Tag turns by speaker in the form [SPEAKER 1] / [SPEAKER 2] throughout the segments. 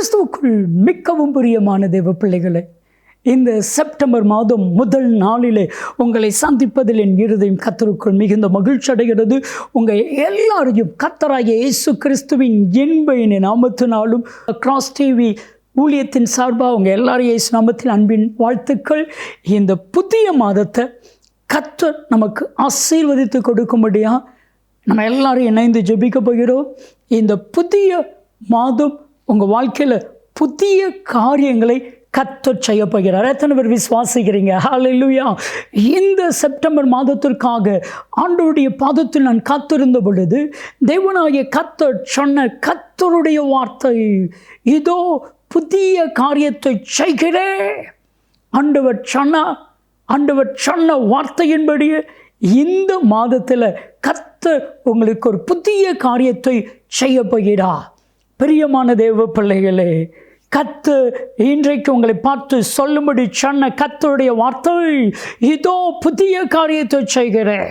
[SPEAKER 1] கிறிஸ்துவுக்குள் மிகவும் பிரியமான தேவ பிள்ளைகளை, இந்த செப்டம்பர் மாதம் முதல் நாளிலே உங்களை சந்திப்பதில் என் இருதயம் கர்த்தருக்குள் மிகுந்த மகிழ்ச்சி அடைகிறது. உங்கள் எல்லாரையும் கர்த்தராகிய இயேசு கிறிஸ்துவின் இன்ப நாமத்தினாலும் கிராஸ் டிவி ஊழியத்தின் சார்பாக உங்கள் எல்லாரையும் இயேசு நாமத்தில் அன்பின் வாழ்த்துக்கள். இந்த புதிய மாதத்தை கர்த்தர் நமக்கு ஆசீர்வதித்து கொடுக்கும்படியாக நம்ம எல்லாரும் இணைந்து ஜெபிக்க போகிறோம். இந்த புதிய மாதம் உங்கள் வாழ்க்கையில் புதிய காரியங்களை கர்த்தர் செய்ய போகிறார். எத்தனை பேர் விசுவாசிக்கிறீங்க? ஹல்லேலூயா. இந்த செப்டம்பர் மாதத்திற்காக ஆண்டவருடைய பாதத்தில் நான் காத்திருந்த பொழுது தேவனாகிய கர்த்தர் சொன்ன கர்த்தருடைய வார்த்தை, இதோ புதிய காரியத்தை செய்கிறேன். ஆண்டவர் சொன்ன வார்த்தையின்படியே இந்த மாதத்தில் கர்த்தர் உங்களுக்கு ஒரு புதிய காரியத்தை செய்ய போகிறார். பிரியமான தேவ பிள்ளைகளே, கர்த்தர் இன்றைக்கு உங்களை பார்த்து சொல்லும்படி சொன்ன கர்த்தருடைய வார்த்தை, இதோ புதிய காரியத்தை செய்கிறேன்.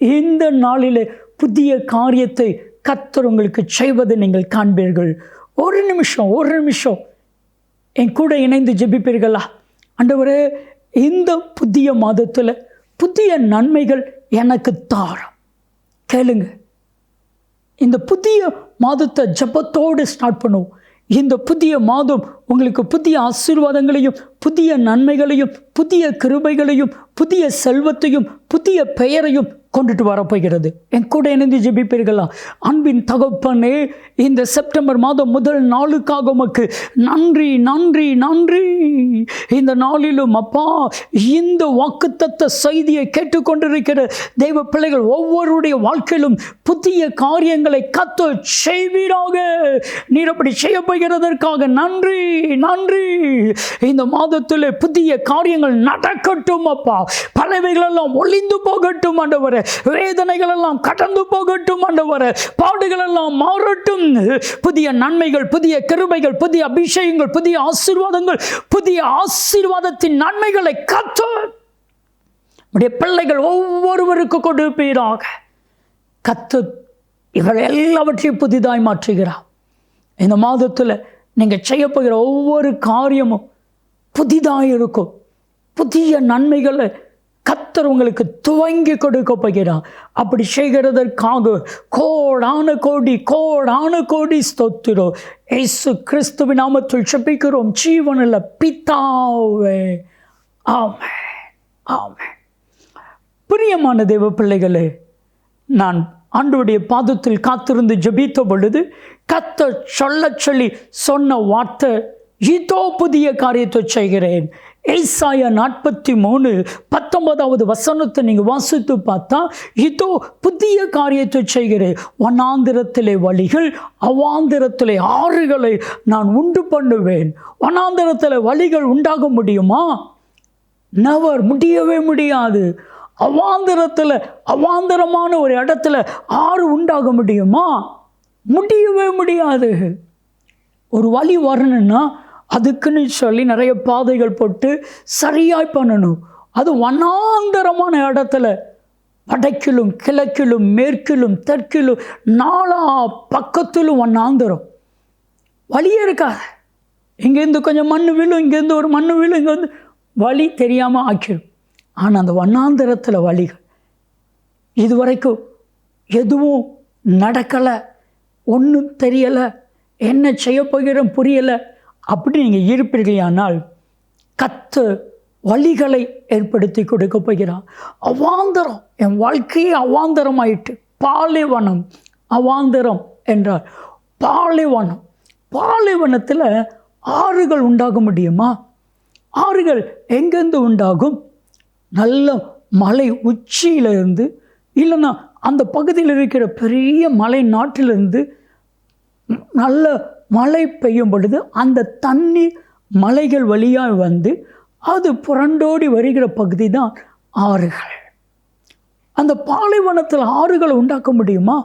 [SPEAKER 1] இந்த நாளில் புதிய காரியத்தை கர்த்தர் உங்களுக்கு செய்வதை நீங்கள் காண்பீர்கள். ஒரு நிமிஷம் என் கூட இணைந்து ஜெபிப்பீர்களா? ஆண்டவரே, இந்த புதிய மாதத்தில் புதிய நன்மைகள் எனக்கு தாரும். கேளுங்க. இந்த புதிய மாதத்தை ஜெபத்தோடு ஸ்டார்ட் பண்ணுவோம். இந்த புதிய மாதம் உங்களுக்கு புதிய ஆசீர்வாதங்களையும் புதிய நன்மைகளையும் புதிய கிருபைகளையும் புதிய செல்வத்தையும் புதிய பெயரையும் கொண்டுட்டு வரப்போகிறது. என் கூட இணைந்து ஜெபிப்பீர்களா? அன்பின் தகப்பனே, இந்த செப்டம்பர் மாதம் முதல் நாளுக்காக உமக்கு நன்றி நன்றி நன்றி. இந்த நாளிலும் அப்பா, இந்த வாக்குத்தத்த செய்தியை கேட்டுக்கொண்டிருக்கிற தெய்வ பிள்ளைகள் ஒவ்வொருடைய வாழ்க்கையிலும் புதிய காரியங்களை கர்த்தர் செய்வீராக. நீர் அப்படி செய்ய போகிறதற்காக நன்றி நன்றி. இந்த மாதத்தில் புதிய காரியங்கள் நடக்கட்டும் அப்பா. பலவைகளெல்லாம் ஒளிந்து போகட்டும் ஆண்டவரே. வேதனைகள் எல்லாம் கடந்து போகட்டும் ஆண்டவரே. பாடுகள் எல்லாம் மாறட்டும். புதிய நன்மைகள், புதிய கிருபைகள், புதிய அபிஷேகங்கள், புதிய ஆசீர்வாதங்கள், புதிய ஆசீர்வாதத்தின் நன்மைகளை கர்த்தர் உடைய பிள்ளைகள் ஒவ்வொருவருக்கு கொடுப்பீராக. கர்த்தர் இவள் எல்லாவற்றையும் புதிதாய் மாற்றுகிறார். இந்த மாதத்தில் நீங்கள் செய்ய போகிற ஒவ்வொரு காரியமும் புதிதாக இருக்கும். புதிய நன்மைகளை கர்த்தர் உங்களுக்கு துவங்கி கொடுக்க போகிறார். அப்படி செய்கிறதற்காக கோடான கோடி ஸ்தோத்திரம். இயேசு கிறிஸ்துவின் நாமத்தில் ஜெபிக்கிறோம் ஜீவனுள்ள பிதாவே, ஆமென் ஆமென். பிரியமான தேவ பிள்ளைகளே, நான் ஆண்டவருடைய பாதத்தில் காத்திருந்து ஜெபித்த பொழுது கர்த்தர் சொல்லி சொன்ன வார்த்தை, இதோ புதிய காரியத்தை செய்கிறேன். ஏசாயா 43:19 நீங்கள் வாசித்து பார்த்தா, இதோ புதிய காரியத்தை செய்கிறேன். வனாந்திரத்திலே வழிகள், அவாந்திரத்திலே ஆறுகளை நான் உண்டு பண்ணுவேன். வனாந்திரத்தில் வழிகள் உண்டாக முடியுமா? நவர், முடியவே முடியாது. அவாந்திரமான ஒரு இடத்துல ஆறு உண்டாக முடியுமா? முடியவே முடியாது. ஒரு வழி வரணும்னா அதுக்குன்னு சொல்லி நிறைய பாதைகள் போட்டு சரியாய் பண்ணணும். அது வனாந்தரமான இடத்துல வடக்கிலும் கிழக்கிலும் மேற்கிலும் தெற்கிலும் நாலா பக்கத்திலும் வனாந்தரம், வழியே இருக்காது. இங்கேருந்து கொஞ்சம் மண் விழும், இங்கேருந்து ஒரு மண் விழும், இங்கே வந்து வழி தெரியாமல் ஆக்கிடும். ஆனால் அந்த வனாந்தரத்தில் வழிகள், இதுவரைக்கும் எதுவும் நடக்கலை, ஒன்றும் தெரியலை, என்ன செய்ய போகிறோம் புரியலை, அப்படி நீங்கள் இருப்பீர்களானால் கர்த்தர் வழிகளை ஏற்படுத்தி கொடுக்க போகிறார். அவாந்தரம், என் வாழ்க்கையே அவாந்தரம் ஆயிட்டு. பாலைவனம், அவாந்தரம் என்றால் பாலைவனத்தில் ஆறுகள் உண்டாக முடியுமா? ஆறுகள் எங்கேருந்து உண்டாகும்? நல்ல மலை உச்சியிலிருந்து, இல்லைன்னா அந்த பகுதியில் இருக்கிற பெரிய மலை நாட்டிலிருந்து நல்ல மழை பெய்யும் பொழுது அந்த தண்ணீர் மலைகள் வழியாக வந்து அது புரண்டோடி வருகிற பகுதி தான் ஆறுகள். அந்த பாலைவனத்தில் ஆறுகளை உண்டாக்க முடியுமா?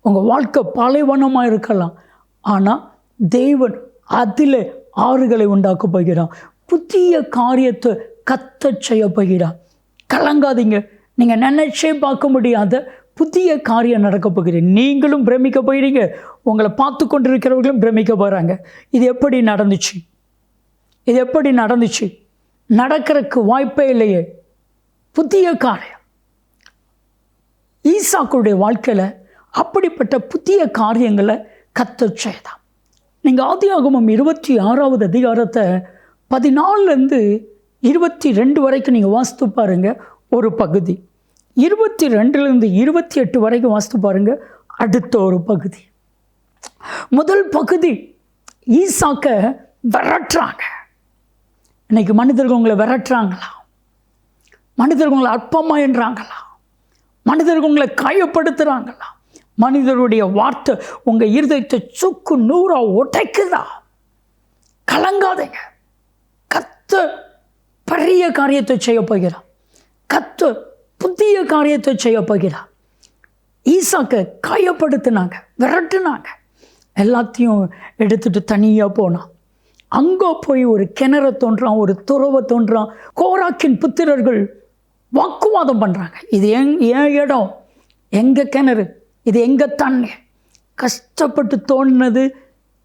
[SPEAKER 1] உங்கள் வாழ்க்கை பாலைவனமாக இருக்கலாம், ஆனால் தேவன் அதில் ஆறுகளை உண்டாக்க போகிறான். புதிய காரியத்தை கர்த்தர் செய்ய போகிறார். கலங்காதீங்க. நீங்கள் நினைச்சே பார்க்க முடியாத புதிய காரியம் நடக்க போகிறேன். நீங்களும் பிரமிக்க போகிறீங்க, உங்களை பார்த்து கொண்டிருக்கிறவர்களும் பிரமிக்க போகிறாங்க. இது எப்படி நடந்துச்சு? இது எப்படி நடந்துச்சு? நடக்கிறதுக்கு வாய்ப்பே இல்லையே. புதிய காரியம். ஈசாக்குடைய வாழ்க்கையில் அப்படிப்பட்ட புதிய காரியங்களை கர்த்தர் செய்தான். நீங்கள் ஆதியாகமம் 26வது அதிகாரத்தை 14 22 வரைக்கும் நீங்கள் வாசித்து பாருங்க. ஒரு பகுதி 22 28 வரைக்கும் வாசித்து பாருங்க. அடுத்த ஒரு பகுதி. முதல் பகுதி ஈசாக்க விரட்டுறாங்க. இன்னைக்கு மனிதர்கள் உங்களை விரட்டுறாங்களா? மனிதர்கள் உங்களை அற்பமா என்றாங்களா? மனிதர்கள் உங்களை காயப்படுத்துகிறாங்களா? மனிதருடைய வார்த்தை உங்கள் இருதயத்தை சுக்கு நூறா உடைக்குதா? கலங்காதீங்க. கர்த்தர் பெரிய காரியத்தை செய்ய போகிறார். கர்த்தர் புதிய காரியத்தை செய்ய போகிறார். ஈசாக்க காயப்படுத்தினாங்க, விரட்டுனாங்க. எல்லாத்தையும் எடுத்துட்டு தனியாக போனான். அங்கே போய் ஒரு கிணற தோன்றான், ஒரு துறவை தோன்றான். கோராக்கின் புத்திரர்கள் வாக்குவாதம் பண்ணுறாங்க. இது என் இடம், எங்கள் கிணறு, இது எங்கள் தண்ணி. கஷ்டப்பட்டு தோண்டினது,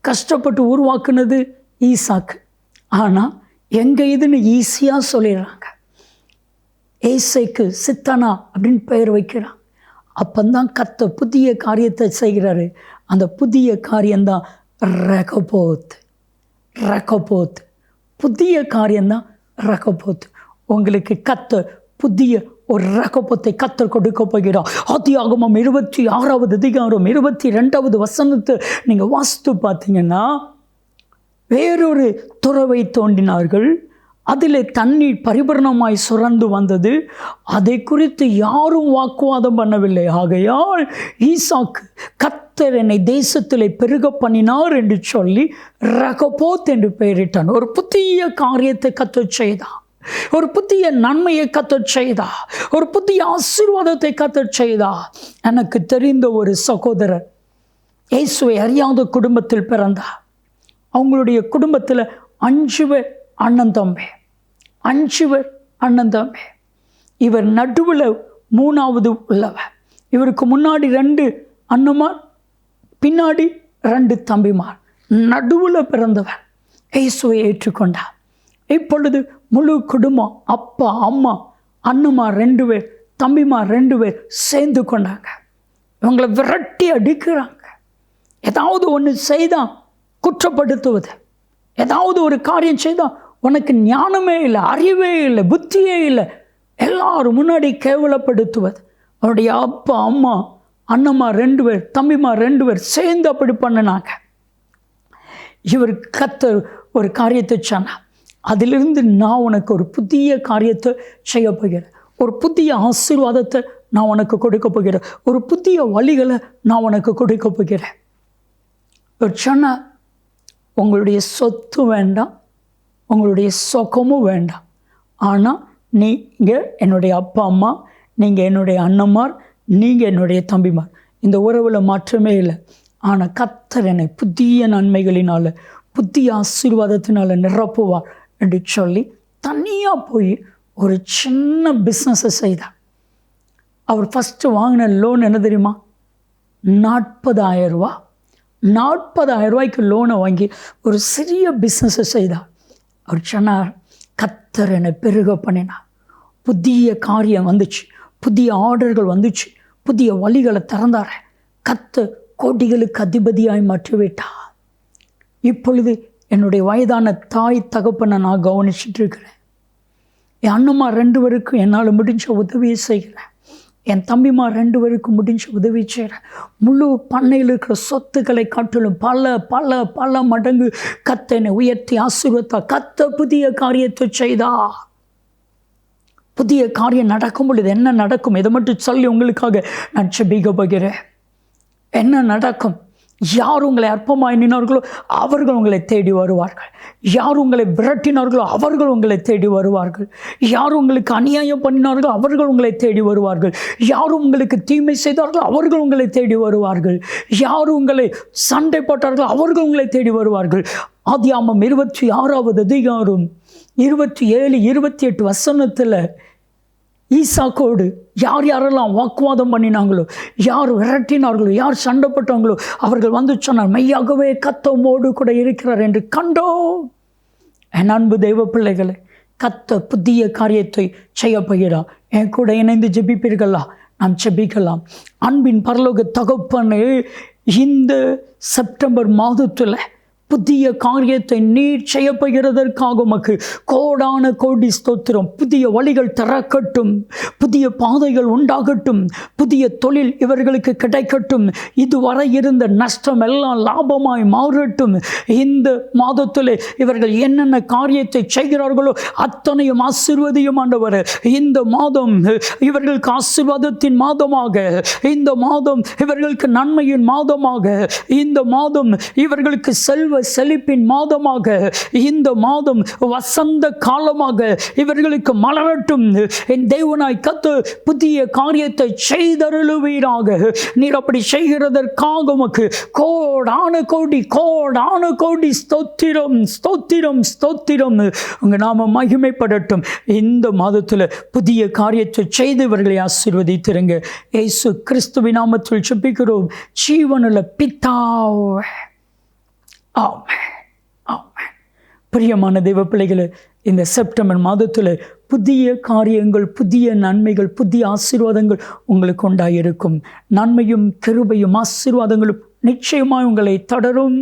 [SPEAKER 1] கஷ்டப்பட்டு உருவாக்குனது ஈசாக்கு. ஆனால் எங்கள் இதுன்னு ஈஸியாக சொல்லிடுறாங்க. ஏசைக்கு சித்தனா அப்படின்னு பெயர் வைக்கிறான். அப்பந்தான் கர்த்தர் புதிய காரியத்தை செய்கிறாரு. அந்த புதிய காரியம்தான் ரெகோபோத். ரெகோபோத் புதிய காரியம்தான் ரெகோபோத். உங்களுக்கு கர்த்தர் புதிய ஒரு ரெகோபோத்தை கர்த்தர் கொடுக்க போகிறார். ஆதியாகமம் 26வது அதிகாரம் 22வது வசனத்தை நீங்கள் வாசித்து பார்த்தீங்கன்னா, வேறொரு துறவை தோண்டினார்கள், அதில் தண்ணீர் பரிபூரணமாய் சுரந்து வந்தது. அதை குறித்து யாரும் வாக்குவாதம் பண்ணவில்லை. ஆகையால் ஈசாக்கு கர்த்தர் என்னை தேசத்திலே பெருக பண்ணினார் என்று சொல்லி ரெகோபோத் என்று பெயரிட்டான். ஒரு புதிய காரியத்தை கர்த்தர் செய்தார். ஒரு புதிய நன்மையை கர்த்தர் செய்தார். ஒரு புதிய ஆசீர்வாதத்தை கர்த்தர் செய்தார். எனக்கு தெரிந்த ஒரு சகோதரர் இயேசுவை அறியாத குடும்பத்தில் பிறந்தார். அவங்களுடைய குடும்பத்தில் 5 பேர் அண்ணன் தம்பி. 5 பேர் அண்ணன் தம்பி. இவர் நடுவில் 3வது உள்ளவர். இவருக்கு முன்னாடி 2 அண்ணமார், பின்னாடி 2 தம்பிமார். நடுவில் பிறந்தவர் இயேசுவை ஏற்றுக்கொண்டார். இப்பொழுது முழு குடும்பம், அப்பா அம்மா, அண்ணமார் 2 பேர், தம்பிமார் 2 பேர் சேர்ந்து கொண்டாங்க. இவங்களை விரட்டி அடிக்கிறாங்க. ஏதாவது ஒன்று செய்தால் குற்றப்படுத்துவது, ஏதாவது ஒரு காரியம் செய்தால் உனக்கு ஞானமே இல்லை, அறிவே இல்லை, புத்தியே இல்லை, எல்லாரும் முன்னாடி கேவலப்படுத்துவது. அவருடைய அப்பா அம்மா, அண்ணம்மா 2 பேர், தம்பிமா 2 பேர் சேர்ந்து அப்படி பண்ணினாங்க. இவர் கர்த்தர் ஒரு காரியத்தை சொன்னார். அதிலிருந்து நான் உனக்கு ஒரு புதிய காரியத்தை செய்ய போகிறேன். ஒரு புதிய ஆசீர்வாதத்தை நான் உனக்கு கொடுக்க போகிறேன். ஒரு புதிய வழிகளை நான் உனக்கு கொடுக்க போகிறேன். ஒரு சொன்னார், உங்களுடைய சொத்து வேண்டாம், உங்களுடைய சுகமும் வேண்டாம். ஆனால் நீங்கள் என்னுடைய அப்பா அம்மா, நீங்கள் என்னுடைய அண்ணமார், நீங்கள் என்னுடைய தம்பிமார். இந்த உறவில் மாற்றமே இல்லை. ஆனால் கர்த்தர் என்னை புதிய நன்மைகளினால், புதிய ஆசீர்வாதத்தினால் நிரப்புவார் என்று சொல்லி தனியாக போய் ஒரு சின்ன பிஸ்னஸை செய்தார். அவர் ஃபஸ்ட்டு வாங்கின லோன் என்ன தெரியுமா? 40,000 ரூபா. 40,000 ரூபாய்க்கு லோனை வாங்கி ஒரு சிறிய பிஸ்னஸை செய்தார். அவர் சொன்னார், கர்த்தர் என்னை பெருக பண்ணினார். புதிய காரியம் வந்துச்சு, புதிய ஆர்டர்கள் வந்துச்சு, புதிய வழிகளை திறந்தார். கர்த்தர் கோடிகளுக்கு அதிபதியாய் மாற்றிவிட்டார். இப்பொழுது என்னுடைய வயதான தாய் தகப்பனை நான் கவனிச்சுட்டு இருக்கிறேன். என் அண்ணம்மா 2 பேருக்கும் என்னால் முடிஞ்ச உதவியை செய்கிறேன். என் தம்பிமா 2 பேருக்கும் முடிஞ்ச உதவி செய்கிறேன். முழு பண்ணையில் இருக்கிற சொத்துக்களை காட்டிலும் பல பல பல மடங்கு கர்த்தனை உயர்த்தி ஆசீர்வதித்தா. கர்த்தர் புதிய காரியத்தை செய்தா. புதிய காரியம் நடக்கும் பொழுது என்ன நடக்கும்? இதை மட்டும் சொல்லி உங்களுக்காக நான் ஜெபிக்க போகிறேன். என்ன நடக்கும்? யார் உங்களை அற்பமாக எண்ணினார்களோ அவர்கள் உங்களை தேடி வருவார்கள். யார் உங்களை விரட்டினார்களோ அவர்கள் உங்களை தேடி வருவார்கள். யார் உங்களுக்கு அநியாயம் பண்ணினார்களோ அவர்கள் உங்களை தேடி வருவார்கள். யார் உங்களுக்கு தீமை செய்தார்களோ அவர்கள் உங்களை தேடி வருவார்கள். யார் உங்களை சண்டை போட்டார்களோ அவர்கள் உங்களை தேடி வருவார்கள். ஆதியாகமம் 26வது அதிகாரம் 27, 28 வசனத்தில் ஈசாக்கோடு யார் யாரெல்லாம் வாக்குவாதம் பண்ணினாங்களோ, யார் விரட்டினார்களோ, யார் சண்டை போட்டாங்களோ, அவர்கள் வந்து சொன்னார், மெய்யாகவே கர்த்தரோடு கூட இருக்கிறார் என்று கண்டோம். என் அன்பு தெய்வ பிள்ளைகளை, கர்த்தர் புதிய காரியத்தை செய்ய போகிறார். என் கூட இணைந்து ஜெபிப்பீர்களா? நாம் ஜெபிக்கலாம். அன்பின் பரலோக தகப்பனே, இந்த செப்டம்பர் மாதத்தில் புதிய காரியத்தை நீர் செய்ய போகிறதற்காக உமக்கு கோடான கோடி ஸ்தோத்திரம். புதிய வழிகள் திறக்கட்டும், புதிய பாதைகள் உண்டாகட்டும், புதிய தொழில் இவர்களுக்கு கிடைக்கட்டும், இதுவரை இருந்த நஷ்டம் எல்லாம் லாபமாய் மாறட்டும். இந்த மாதத்தில் இவர்கள் என்னென்ன காரியத்தை செய்கிறார்களோ அத்தனையும் ஆசீர்வதியும் ஆண்டவரே. இந்த மாதம் இவர்களுக்கு ஆசீர்வாதத்தின் மாதமாக, இந்த மாதம் இவர்களுக்கு நன்மையின் மாதமாக, இந்த மாதம் இவர்களுக்கு செழிப்பின் மாதமாக, இந்த மாதம் வசந்த காலமாக இவர்களுக்கு மலரட்டும். என் தேவனாய் கர்த்தர் புதிய காரியத்தை செய்தருளுவீராக. நீர் அப்படி செய்கிறதற்காக உமக்கு கோடான கோடி ஸ்தோத்திரம், ஸ்தோத்திரம், ஸ்தோத்திரம். உங்க நாம மகிமைப்படட்டும். இந்த மாதத்தில் புதிய காரியத்தை செய்து இவர்களை ஆசீர்வதித்திருங்க. இயேசு கிறிஸ்துவின் நாமத்தில் ஜெபிக்கிறோம் ஜீவனுள்ள பிதாவே. ஆமென், ஆமென். பிரியமான தெய்வ பிள்ளைகளே, இந்த செப்டம்பர் மாதத்தில் புதிய காரியங்கள், புதிய நன்மைகள், புதிய ஆசீர்வாதங்கள் உங்களுக்கு உண்டாயிருக்கும். நன்மையும் கிருபையும் ஆசீர்வாதங்களும் நிச்சயமாய் உங்களை தொடரும்.